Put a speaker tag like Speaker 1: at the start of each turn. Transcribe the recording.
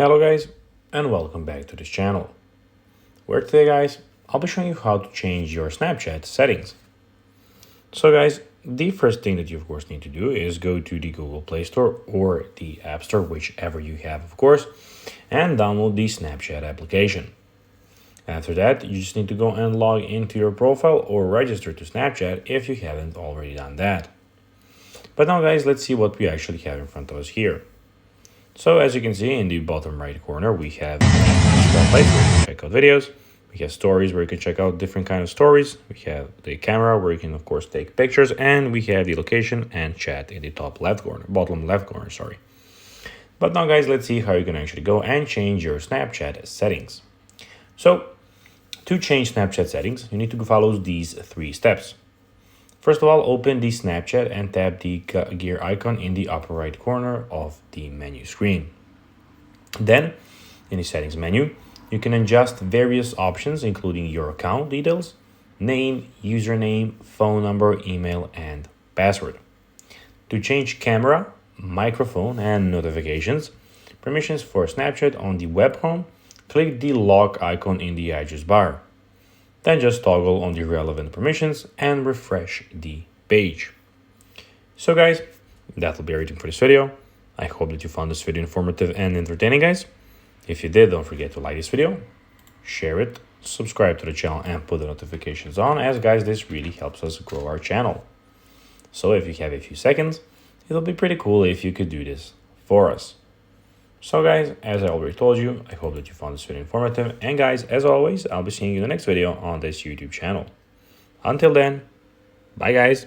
Speaker 1: Hello guys, and welcome back to this channel, where today guys, I'll be showing you how to change your Snapchat settings. So guys, the first thing that you of course need to do is go to the Google Play Store or the App Store, whichever you have of course, and download the Snapchat application. After that, you just need to go and log into your profile or register to Snapchat if you haven't already done that. But now guys, let's see what we actually have in front of us here. So as you can see in the bottom right corner, we have a place where you can check out videos. We have stories where you can check out different kind of stories. We have the camera where you can of course take pictures, and we have the location and chat in the bottom left corner, sorry. But now guys, let's see how you can actually go and change your Snapchat settings. So to change Snapchat settings, you need to follow these 3 steps. First of all, open the Snapchat and tap the gear icon in the upper right corner of the menu screen. Then, in the settings menu, you can adjust various options including your account details, name, username, phone number, email, and password. To change camera, microphone, and notifications, permissions for Snapchat on the web home, click the lock icon in the address bar. Then just toggle on the relevant permissions and refresh the page. So guys, that will be everything for this video. I hope that you found this video informative and entertaining guys. If you did, don't forget to like this video, share it, subscribe to the channel, and put the notifications on, as guys, this really helps us grow our channel. So if you have a few seconds, it'll be pretty cool if you could do this for us. So guys, as I already told you, I hope that you found this video informative, and guys, as always, I'll be seeing you in the next video on this YouTube channel. Until then, bye guys.